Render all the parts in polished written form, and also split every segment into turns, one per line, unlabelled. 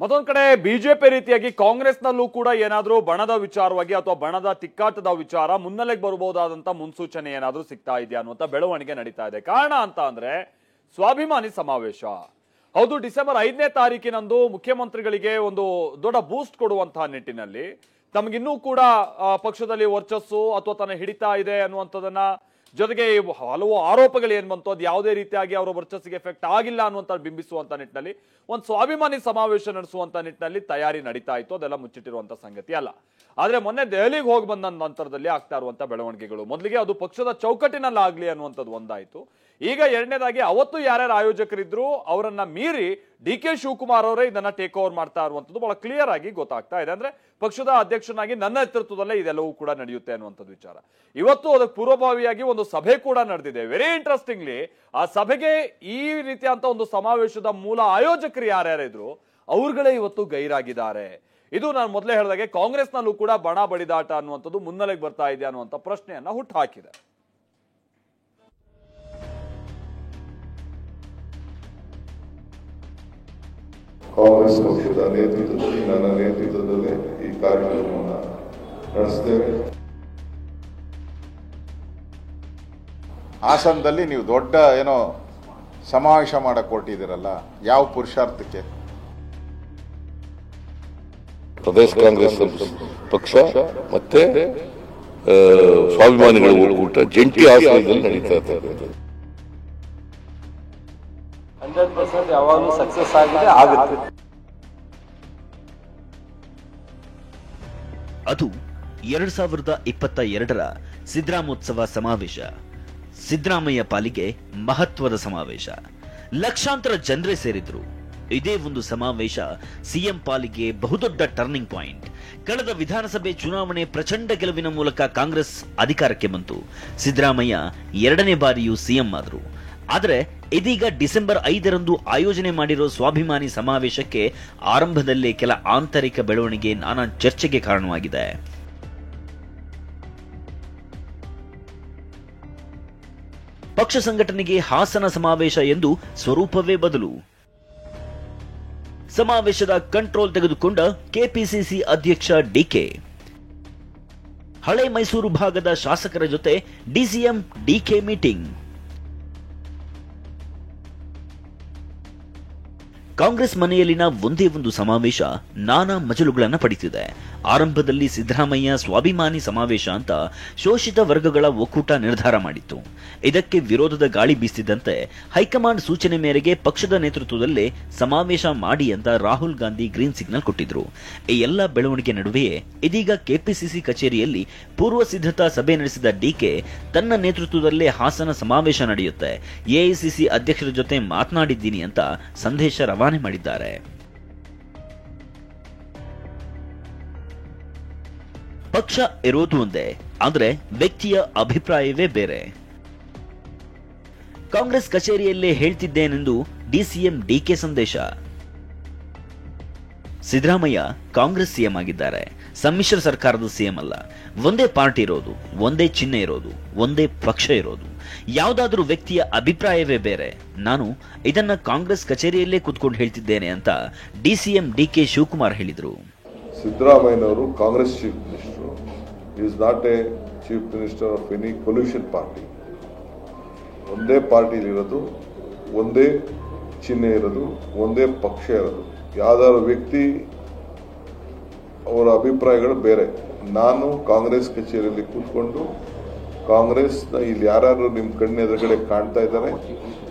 ಮತ್ತೊಂದು ಕಡೆ ಬಿಜೆಪಿ ರೀತಿಯಾಗಿ ಕಾಂಗ್ರೆಸ್ನಲ್ಲೂ ಕೂಡ ಏನಾದರೂ ಬಣದ ವಿಚಾರವಾಗಿ ಅಥವಾ ಬಣದ ತಿಕ್ಕಾಟದ ವಿಚಾರ ಮುನ್ನೆಲೆಗೆ ಬರಬಹುದಾದಂತ ಮುನ್ಸೂಚನೆ ಏನಾದರೂ ಸಿಗ್ತಾ ಇದೆಯಾ ಅನ್ನುವಂತ ಬೆಳವಣಿಗೆ ನಡೀತಾ ಇದೆ. ಕಾರಣ ಅಂತ ಅಂದ್ರೆ ಸ್ವಾಭಿಮಾನಿ ಸಮಾವೇಶ. ಹೌದು, ಡಿಸೆಂಬರ್ 5ನೇ ತಾರೀಕಿನಂದು ಮುಖ್ಯಮಂತ್ರಿಗಳಿಗೆ ಒಂದು ದೊಡ್ಡ ಬೂಸ್ಟ್ ಕೊಡುವಂತಹ ನಿಟ್ಟಿನಲ್ಲಿ ತಮಗಿನ್ನೂ ಕೂಡ ಪಕ್ಷದಲ್ಲಿ ವರ್ಚಸ್ಸು ಅಥವಾ ತನ್ನ ಹಿಡಿತಾ ಇದೆ ಅನ್ನುವಂಥದ್ದನ್ನ, ಜೊತೆಗೆ ಹಲವು ಆರೋಪಗಳು ಏನ್ ಬಂತು ಅದು ಯಾವುದೇ ರೀತಿಯಾಗಿ ಅವರ ವರ್ಚಸ್ಸಿಗೆ ಎಫೆಕ್ಟ್ ಆಗಿಲ್ಲ ಅನ್ನುವಂತ ಬಿಂಬಿಸುವಂತ ನಿಟ್ಟಿನಲ್ಲಿ ಒಂದು ಸ್ವಾಭಿಮಾನಿ ಸಮಾವೇಶ ನಡೆಸುವಂತ ನಿಟ್ಟಿನಲ್ಲಿ ತಯಾರಿ ನಡೀತಾ ಇತ್ತು. ಅದೆಲ್ಲ ಮುಚ್ಚಿಟ್ಟಿರುವಂತ ಸಂಗತಿ ಅಲ್ಲ. ಆದ್ರೆ ಮೊನ್ನೆ ದೆಹಲಿಗೆ ಹೋಗಿ ಬಂದ ನಂತರದಲ್ಲಿ ಆಗ್ತಾ ಇರುವಂತ ಬೆಳವಣಿಗೆಗಳು, ಮೊದಲಿಗೆ ಅದು ಪಕ್ಷದ ಚೌಕಟ್ಟಿನಲ್ಲಿ ಆಗ್ಲಿ ಅನ್ನುವಂಥದ್ದು ಒಂದಾಯ್ತು. ಈಗ ಎರಡನೇದಾಗಿ ಅವತ್ತು ಯಾರ್ಯಾರು ಆಯೋಜಕರಿದ್ರು ಅವರನ್ನ ಮೀರಿ DK ಶಿವಕುಮಾರ್ ಅವರೇ ಇದನ್ನ ಟೇಕ್ ಓವರ್ ಮಾಡ್ತಾ ಇರುವಂತದ್ದು ಬಹಳ ಕ್ಲಿಯರ್ ಆಗಿ ಗೊತ್ತಾಗ್ತಾ ಇದೆ. ಅಂದ್ರೆ ಪಕ್ಷದ ಅಧ್ಯಕ್ಷನಾಗಿ ನನ್ನ ನೇತೃತ್ವದಲ್ಲೇ ಇದೆಲ್ಲವೂ ಕೂಡ ನಡೆಯುತ್ತೆ ಅನ್ನುವಂಥದ್ದು ವಿಚಾರ. ಇವತ್ತು ಅದಕ್ಕೆ ಪೂರ್ವಭಾವಿಯಾಗಿ ಒಂದು ಸಭೆ ಕೂಡ ನಡೆದಿದೆ. ವೆರಿ ಇಂಟ್ರೆಸ್ಟಿಂಗ್ಲಿ ಆ ಸಭೆಗೆ ಈ ರೀತಿಯಂತ ಒಂದು ಸಮಾವೇಶದ ಮೂಲ ಆಯೋಜಕರು ಯಾರ್ಯಾರಿದ್ರು ಅವ್ರುಗಳೇ ಇವತ್ತು ಗೈರಾಗಿದ್ದಾರೆ. ಇದು ನಾನು ಮೊದಲೇ ಹೇಳಿದಾಗೆ ಕಾಂಗ್ರೆಸ್ನಲ್ಲೂ ಕೂಡ ಬಣ ಬಡಿದಾಟ ಅನ್ನುವಂಥದ್ದು ಮುನ್ನೆಲೆಗೆ ಬರ್ತಾ ಇದೆ ಅನ್ನುವಂಥ ಪ್ರಶ್ನೆಯನ್ನ ಹುಟ್ಟು ಹಾಕಿದೆ.
ಕಾಂಗ್ರೆಸ್ ಪಕ್ಷದ ನೇತೃತ್ವದಲ್ಲಿ, ನನ್ನ ನೇತೃತ್ವದಲ್ಲಿ ಈ ಕಾರ್ಯಕ್ರಮವನ್ನು ನಡೆಸ್ತೇವೆ.
ಹಾಸನದಲ್ಲಿ ನೀವು ದೊಡ್ಡ ಏನೋ ಸಮಾವೇಶ ಮಾಡಕ್ಕೆ ಹೊರಟಿದ್ದೀರಲ್ಲ, ಯಾವ ಪುರುಷಾರ್ಥಕ್ಕೆ?
ಪ್ರದೇಶ ಕಾಂಗ್ರೆಸ್ ಪಕ್ಷ ಮತ್ತೆ ಸ್ವಾಭಿಮಾನಿಗಳ ಒಕ್ಕೂಟ ಜಂಟಿ ಆಶ್ರಯದಲ್ಲಿ ನಡೀತಾ ಇದೆ.
100% ಯಾವಾಗಲೂ ಸಕ್ಸಸ್ ಆಗುತ್ತೆ.
ಅದು 2022ರ ಸಿದ್ದರಾಮೋತ್ಸವ ಸಮಾವೇಶ. ಸಿದ್ದರಾಮಯ್ಯ ಪಾಲಿಗೆ ಮಹತ್ವದ ಸಮಾವೇಶ. ಲಕ್ಷಾಂತರ ಜನರೇ ಸೇರಿದ್ರು. ಇದೇ ಒಂದು ಸಮಾವೇಶ ಸಿಎಂ ಪಾಲಿಗೆ ಬಹುದೊಡ್ಡ ಟರ್ನಿಂಗ್ ಪಾಯಿಂಟ್. ಕಳೆದ ವಿಧಾನಸಭೆ ಚುನಾವಣೆ ಪ್ರಚಂಡ ಗೆಲುವಿನ ಮೂಲಕ ಕಾಂಗ್ರೆಸ್ ಅಧಿಕಾರಕ್ಕೆ ಬಂತು. ಸಿದ್ದರಾಮಯ್ಯ 2ನೇ ಬಾರಿಯೂ ಸಿಎಂ ಆದರು. ಆದರೆ ಇದೀಗ ಡಿಸೆಂಬರ್ 5ರಂದು ಆಯೋಜನೆ ಮಾಡಿರೋ ಸ್ವಾಭಿಮಾನಿ ಸಮಾವೇಶಕ್ಕೆ ಆರಂಭದಲ್ಲೇ ಕೆಲ ಆಂತರಿಕ ಬೆಳವಣಿಗೆ ನಾನಾ ಚರ್ಚೆಗೆ ಕಾರಣವಾಗಿದೆ. ಪಕ್ಷ ಸಂಘಟನೆಗೆ ಹಾಸನ ಸಮಾವೇಶ ಎಂದು ಸ್ವರೂಪವೇ ಬದಲು. ಸಮಾವೇಶದ ಕಂಟ್ರೋಲ್ ತೆಗೆದುಕೊಂಡ ಕೆಪಿಸಿಸಿ ಅಧ್ಯಕ್ಷ DK. ಹಳೆ ಮೈಸೂರು ಭಾಗದ ಶಾಸಕರ ಜೊತೆ ಡಿಸಿಎಂ DK ಮೀಟಿಂಗ್. ಕಾಂಗ್ರೆಸ್ ಮನೆಯಲ್ಲಿನ ಒಂದೇ ಒಂದು ಸಮಾವೇಶ ನಾನಾ ಮಜಲುಗಳನ್ನು ಪಡೆದಿದೆ. ಆರಂಭದಲ್ಲಿ ಸಿದ್ದರಾಮಯ್ಯ ಸ್ವಾಭಿಮಾನಿ ಸಮಾವೇಶ ಅಂತ ಶೋಷಿತ ವರ್ಗಗಳ ಒಕ್ಕೂಟ ನಿರ್ಧಾರ ಮಾಡಿತ್ತು. ಇದಕ್ಕೆ ವಿರೋಧದ ಗಾಳಿ ಬೀಸಿದಂತೆ ಹೈಕಮಾಂಡ್ ಸೂಚನೆ ಮೇರೆಗೆ ಪಕ್ಷದ ನೇತೃತ್ವದಲ್ಲೇ ಸಮಾವೇಶ ಮಾಡಿ ಅಂತ ರಾಹುಲ್ ಗಾಂಧಿ ಗ್ರೀನ್ ಸಿಗ್ನಲ್ ಕೊಟ್ಟಿದ್ರು. ಈ ಎಲ್ಲ ಬೆಳವಣಿಗೆ ನಡುವೆಯೇ ಇದೀಗ ಕೆಪಿಸಿಸಿ ಕಚೇರಿಯಲ್ಲಿ ಪೂರ್ವ ಸಿದ್ಧತಾ ಸಭೆ ನಡೆಸಿದ DK ತನ್ನ ನೇತೃತ್ವದಲ್ಲೇ ಹಾಸನ ಸಮಾವೇಶ ನಡೆಯುತ್ತೆ, ಎಐಸಿಸಿ ಅಧ್ಯಕ್ಷರ ಜೊತೆ ಮಾತನಾಡಿದ್ದೀನಿ ಅಂತ ಸಂದೇಶ ರವಾನೆ ಮಾಡಿದ್ದಾರೆ. ಪಕ್ಷ ಇರೋದು ಒಂದೇ, ಆದರೆ ವ್ಯಕ್ತಿಯ ಅಭಿಪ್ರಾಯವೇ ಬೇರೆ. ಕಾಂಗ್ರೆಸ್ ಕಚೇರಿಯಲ್ಲೇ ಹೇಳ್ತಿದ್ದೇನೆಂದು ಡಿಸಿಎಂ DK ಸಂದೇಶ. ಸಿದ್ದರಾಮಯ್ಯ ಕಾಂಗ್ರೆಸ್ ಸಿಎಂ ಆಗಿದ್ದಾರೆ, ಸಮ್ಮಿಶ್ರ ಸರ್ಕಾರದ ಸಿಎಂ ಅಲ್ಲ. ಒಂದೇ ಪಾರ್ಟಿ ಇರೋದು, ಒಂದೇ ಚಿಹ್ನೆ ಇರೋದು, ಒಂದೇ ಪಕ್ಷ ಇರೋದು. ಯಾವುದಾದ್ರೂ ವ್ಯಕ್ತಿಯ ಅಭಿಪ್ರಾಯವೇ ಬೇರೆ. ನಾನು ಇದನ್ನ ಕಾಂಗ್ರೆಸ್ ಕಚೇರಿಯಲ್ಲೇ ಕೂತ್ಕೊಂಡು ಹೇಳ್ತಿದ್ದೇನೆ ಅಂತ ಡಿಸಿಎಂ DK ಶಿವಕುಮಾರ್ ಹೇಳಿದರು.
ಸಿದ್ದರಾಮಯ್ಯನವರು Congress chief minister, is not A chief minister of any collusion party. ಒಂದೇ ಪಾರ್ಟಿಲಿರೋದು, ಒಂದೇ ಚಿಹ್ನೆ ಇರೋದು, ಒಂದೇ ಪಕ್ಷ ಇರೋದು. ಯಾವ್ದಾದ್ರು ವ್ಯಕ್ತಿ ಅವರ ಅಭಿಪ್ರಾಯಗಳು ಬೇರೆ. ನಾನು ಕಾಂಗ್ರೆಸ್ ಕಚೇರಿಯಲ್ಲಿ ಕೂತ್ಕೊಂಡು ಕಾಂಗ್ರೆಸ್ನ ಇಲ್ಲಿ ಯಾರು ನಿಮ್ಮ ಕಣ್ಣ ಎದುರುಗಡೆ ಕಾಣ್ತಾ ಇದ್ದಾರೆ,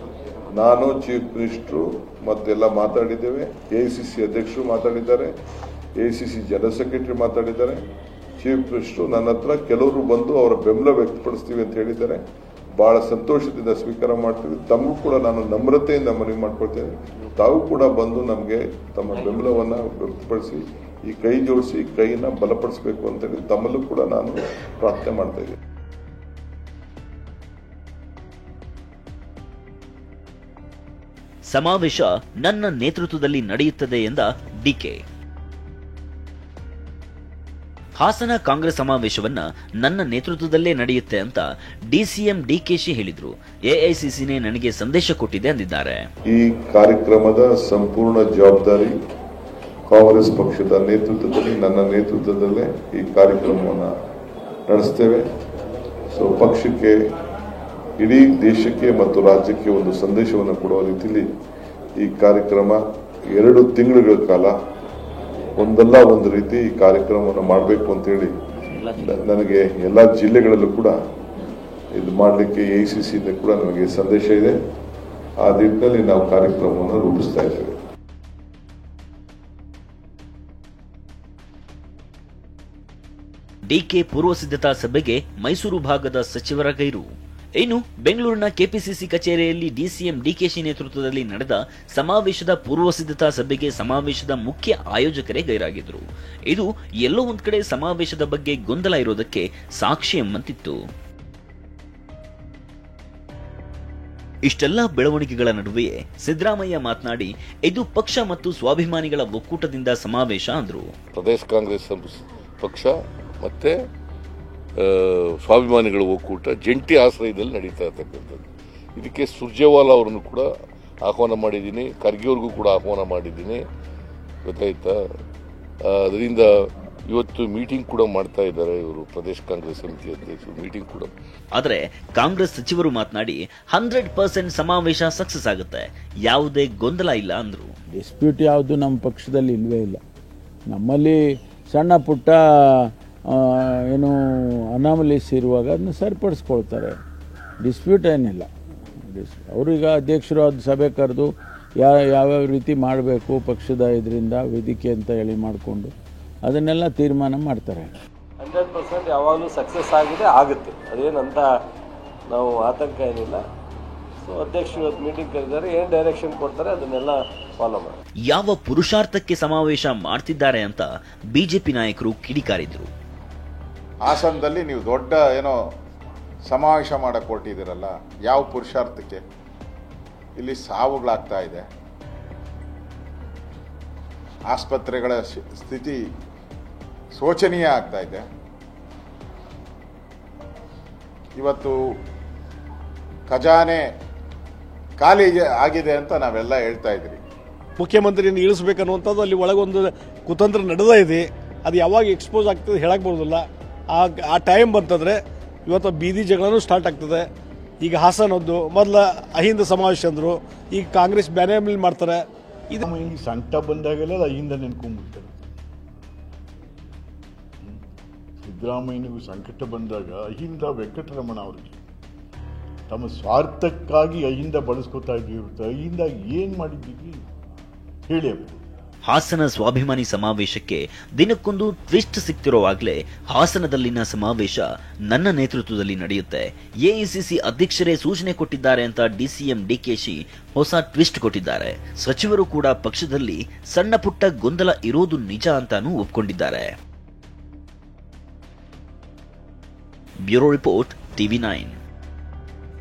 ನಾನು ಚೀಫ್ ಮಿನಿಸ್ಟ್ರು ಮತ್ತೆಲ್ಲ ಮಾತಾಡಿದ್ದೇವೆ. AICC ಅಧ್ಯಕ್ಷರು ಮಾತಾಡಿದ್ದಾರೆ, AICC ಜನರಲ್ ಸೆಕ್ರೆಟರಿ ಮಾತಾಡಿದ್ದಾರೆ. ಚೀಫ್ ಮಿನಿಸ್ಟ್ರು ನನ್ನ ಹತ್ರ ಕೆಲವರು ಬಂದು ಅವರ ಬೆಂಬಲ ವ್ಯಕ್ತಪಡಿಸ್ತೀವಿ ಅಂತ ಹೇಳಿದ್ದಾರೆ. ಬಹಳ ಸಂತೋಷದಿಂದ ಸ್ವೀಕಾರ ಮಾಡ್ತೀವಿ. ತಮಗೂ ಕೂಡ ನಾನು ನಮ್ರತೆಯಿಂದ ಮನವಿ ಮಾಡ್ಕೊಳ್ತೇನೆ, ತಾವು ಕೂಡ ಬಂದು ನಮಗೆ ತಮ್ಮ ಬೆಂಬಲವನ್ನು ವ್ಯಕ್ತಪಡಿಸಿ ಈ ಕೈ ಜೋಡಿಸಿ ಕೈಯನ್ನು ಬಲಪಡಿಸಬೇಕು ಅಂತೇಳಿ ತಮ್ಮಲ್ಲೂ ಕೂಡ ನಾನು ಪ್ರಾರ್ಥನೆ ಮಾಡ್ತಾ ಇದ್ದೀನಿ.
ಸಮಾವೇಶ ನನ್ನ ನೇತೃತ್ವದಲ್ಲಿ ನಡೆಯುತ್ತದೆ ಎಂದ DK. ಹಾಸನ ಕಾಂಗ್ರೆಸ್ ಸಮಾವೇಶವನ್ನ ನನ್ನ ನೇತೃತ್ವದಲ್ಲೇ ನಡೆಯುತ್ತೆ ಅಂತ ಡಿಸಿಎಂ DKಶಿ ಹೇಳಿದ್ರು. ಎಐಸಿಸಿನೇ ನನಗೆ ಸಂದೇಶ ಕೊಟ್ಟಿದೆ ಅಂದಿದ್ದಾರೆ.
ಈ ಕಾರ್ಯಕ್ರಮದ ಸಂಪೂರ್ಣ ಜವಾಬ್ದಾರಿ ಕಾಂಗ್ರೆಸ್ ಪಕ್ಷದ ನೇತೃತ್ವದಲ್ಲಿ, ನನ್ನ ನೇತೃತ್ವದಲ್ಲೇ ಈ ಕಾರ್ಯಕ್ರಮವನ್ನು ನಡೆಸ್ತೇವೆ. ಸೊ ಪಕ್ಷಕ್ಕೆ, ಇಡೀ ದೇಶಕ್ಕೆ ಮತ್ತು ರಾಜ್ಯಕ್ಕೆ ಒಂದು ಸಂದೇಶವನ್ನು ಕೊಡುವ ರೀತಿಯಲ್ಲಿ ಈ ಕಾರ್ಯಕ್ರಮ 2 ತಿಂಗಳುಗಳ ಕಾಲ ಒಂದಲ್ಲ ಒಂದು ರೀತಿ ಈ ಕಾರ್ಯಕ್ರಮವನ್ನು ಮಾಡಬೇಕು ಅಂತೇಳಿ ನನಗೆ ಎಲ್ಲ ಜಿಲ್ಲೆಗಳಲ್ಲೂ ಕೂಡ ಇದು ಮಾಡಲಿಕ್ಕೆ AICC ಇಂದ ಕೂಡ ನನಗೆ ಸಂದೇಶ ಇದೆ. ಆ ನಿಟ್ಟಿನಲ್ಲಿ ನಾವು ಕಾರ್ಯಕ್ರಮವನ್ನು ರೂಪಿಸ್ತಾ ಇದ್ದೇವೆ.
ಡಿಕೆ ಪೂರ್ವ ಸಿದ್ಧತಾ ಸಭೆಗೆ ಮೈಸೂರು ಭಾಗದ ಸಚಿವರ ಗೈರು. ಇನ್ನು ಬೆಂಗಳೂರಿನ ಕೆಪಿಸಿಸಿ ಕಚೇರಿಯಲ್ಲಿ ಡಿಸಿಎಂ ಡಿಕೆಶಿ ನೇತೃತ್ವದಲ್ಲಿ ನಡೆದ ಸಮಾವೇಶದ ಪೂರ್ವ ಸಿದ್ಧತಾ ಸಭೆಗೆ ಸಮಾವೇಶದ ಮುಖ್ಯ ಆಯೋಜಕರೇ ಗೈರಾಗಿದ್ರು. ಇದು ಎಲ್ಲೋ ಒಂದ್ ಕಡೆ ಸಮಾವೇಶದ ಬಗ್ಗೆ ಗೊಂದಲ ಇರೋದಕ್ಕೆ ಸಾಕ್ಷಿ ಎಂಬಂತಿತ್ತು. ಇಷ್ಟೆಲ್ಲ ಬೆಳವಣಿಗೆಗಳ ನಡುವೆಯೇ ಸಿದ್ದರಾಮಯ್ಯ ಮಾತನಾಡಿ, ಇದು ಪಕ್ಷ ಮತ್ತು ಸ್ವಾಭಿಮಾನಿಗಳ ಒಕ್ಕೂಟದಿಂದ ಸಮಾವೇಶ ಅಂದ್ರು.
ಪ್ರದೇಶ ಕಾಂಗ್ರೆಸ್ ಪಕ್ಷ ಮತ್ತೆ ಸ್ವಾಭಿಮಾನಿಗಳ ಒಕ್ಕೂಟ ಜಂಟಿ ಆಶ್ರಯದಲ್ಲಿ ನಡೀತಾ ಇರ್ತಕ್ಕಂಥದ್ದು. ಇದಕ್ಕೆ ಸುರ್ಜೇವಾಲಾ ಅವರನ್ನು ಕೂಡ ಆಹ್ವಾನ ಮಾಡಿದ್ದೀನಿ, ಖರ್ಗೆ ಅವ್ರಿಗೂ ಕೂಡ ಆಹ್ವಾನ ಮಾಡಿದ್ದೀನಿ, ಗೊತ್ತಾಯ್ತಾ. ಅದರಿಂದ ಇವತ್ತು ಮೀಟಿಂಗ್ ಕೂಡ ಮಾಡ್ತಾ ಇದ್ದಾರೆ ಇವರು, ಪ್ರದೇಶ ಕಾಂಗ್ರೆಸ್ ಸಮಿತಿ ಅಧ್ಯಕ್ಷರು ಮೀಟಿಂಗ್ ಕೂಡ.
ಆದರೆ ಕಾಂಗ್ರೆಸ್ ಸಚಿವರು ಮಾತನಾಡಿ 100% ಸಮಾವೇಶ ಸಕ್ಸಸ್ ಆಗುತ್ತೆ, ಯಾವುದೇ ಗೊಂದಲ ಇಲ್ಲ ಅಂದ್ರು.
ಡಿಸ್ಪ್ಯೂಟ್ ಯಾವುದು ನಮ್ಮ ಪಕ್ಷದಲ್ಲಿ ಇಲ್ವೇ ಇಲ್ಲ. ನಮ್ಮಲ್ಲಿ ಸಣ್ಣ ಪುಟ್ಟ ಏನು ಅನಾಮಲೀಸ್ ಇರುವಾಗ ಅದನ್ನ ಸರಿಪಡಿಸ್ಕೊಳ್ತಾರೆ. ಡಿಸ್ಪ್ಯೂಟ್ ಏನಿಲ್ಲ. ಅವರೀಗ ಅಧ್ಯಕ್ಷರು ಅದು ಸಭೆ ಕರೆದು ಯಾವ್ಯಾವ ರೀತಿ ಮಾಡಬೇಕು ಪಕ್ಷದ ಇದರಿಂದ ವೇದಿಕೆ ಅಂತ ಹೇಳಿ ಮಾಡಿಕೊಂಡು ಅದನ್ನೆಲ್ಲ ತೀರ್ಮಾನ ಮಾಡ್ತಾರೆ.
100% ಯಾವಾಗಲೂ ಸಕ್ಸಸ್ ಆಗುತ್ತೆ, ಅದೇನಂತ ನಾವು ಆತಂಕ ಏನಿಲ್ಲ. ಸೊ ಅಧ್ಯಕ್ಷರು ಇವತ್ತು ಮೀಟಿಂಗ್ ಕರೆದಿದ್ದಾರೆ, ಏನು ಡೈರೆಕ್ಷನ್ ಕೊಡ್ತಾರೆ ಅದನ್ನೆಲ್ಲ ಫಾಲೋ ಮಾಡಿ.
ಯಾವ ಪುರುಷಾರ್ಥಕ್ಕೆ ಸಮಾವೇಶ ಮಾಡ್ತಿದ್ದಾರೆ ಅಂತ ಬಿಜೆಪಿ ನಾಯಕರು ಕಿಡಿಕಾರಿದ್ರು.
ಹಾಸನದಲ್ಲಿ ನೀವು ದೊಡ್ಡ ಏನೋ ಸಮಾವೇಶ ಮಾಡಕ್ಕೆ ಹೊರಟಿದ್ದೀರಲ್ಲ, ಯಾವ ಪುರುಷಾರ್ಥಕ್ಕೆ? ಇಲ್ಲಿ ಸಾವುಗಳಾಗ್ತಾ ಇದೆ, ಆಸ್ಪತ್ರೆಗಳ ಸ್ಥಿತಿ ಶೋಚನೀಯ ಆಗ್ತಾ ಇದೆ. ಇವತ್ತು ಖಜಾನೆ ಖಾಲಿ ಆಗಿದೆ ಅಂತ ನಾವೆಲ್ಲ ಹೇಳ್ತಾ ಇದ್ರಿ.
ಮುಖ್ಯಮಂತ್ರಿಯನ್ನು ಇಳಿಸಬೇಕನ್ನುವಂಥದ್ದು ಅಲ್ಲಿ ಒಳಗೊಂದು ಕುತಂತ್ರ ನಡೆದ ಇದೆ. ಅದು ಯಾವಾಗ ಎಕ್ಸ್ಪೋಸ್ ಆಗ್ತದೆ ಹೇಳಕ್ ಬರೋದಿಲ್ಲ. ಆ ಟೈಮ್ ಬಂತಂದ್ರೆ ಇವತ್ತು ಬೀದಿ ಜಗಳನೂ ಸ್ಟಾರ್ಟ್ ಆಗ್ತದೆ. ಈಗ ಹಾಸನದ್ದು ಮೊದಲ ಅಹಿಂದ ಸಮಾವೇಶ ಅಂದರು, ಈಗ ಕಾಂಗ್ರೆಸ್ ಬ್ಯಾನೆ ಮೇಲೆ ಮಾಡ್ತಾರೆ.
ಇದು ಸಂಕಟ ಬಂದಾಗೆಲ್ಲ ಅಹಿಂದ ನೆನ್ಕೊಂಡ್ಬಿಡ್ತಾರೆ. ಸಿದ್ದರಾಮಯ್ಯನಿಗೂ ಸಂಕಟ ಬಂದಾಗ ಅಹಿಂದ ವೆಂಕಟರಮಣ ಅವರಿಗೆ ತಮ್ಮ ಸ್ವಾರ್ಥಕ್ಕಾಗಿ ಅಹಿಂದ ಬಳಸ್ಕೊತಾ ಇದ್ದೀವಿ. ಅಹಿಂದ ಏನ್ ಮಾಡಿದ್ದೀವಿ ಹೇಳಿ.
ಹಾಸನ ಸ್ವಾಭಿಮಾನಿ ಸಮಾವೇಶಕ್ಕೆ ದಿನಕ್ಕೊಂದು ಟ್ವಿಸ್ಟ್ ಸಿಗ್ತಿರೋವಾಗಲೇ ಹಾಸನದಲ್ಲಿನ ಸಮಾವೇಶ ನನ್ನ ನೇತೃತ್ವದಲ್ಲಿ ನಡೆಯುತ್ತೆ, ಎಐಸಿಸಿ ಅಧ್ಯಕ್ಷರೇ ಸೂಚನೆ ಕೊಟ್ಟಿದ್ದಾರೆ ಅಂತ ಡಿಸಿಎಂ ಡಿಕೆಶಿ ಹೊಸ ಟ್ವಿಸ್ಟ್ ಕೊಟ್ಟಿದ್ದಾರೆ. ಸಚಿವರು ಕೂಡ ಪಕ್ಷದಲ್ಲಿ ಸಣ್ಣ ಪುಟ್ಟ ಗೊಂದಲ ಇರೋದು ನಿಜ ಅಂತಾನೂ ಒಪ್ಕೊಂಡಿದ್ದಾರೆ. Bureau report, TV9.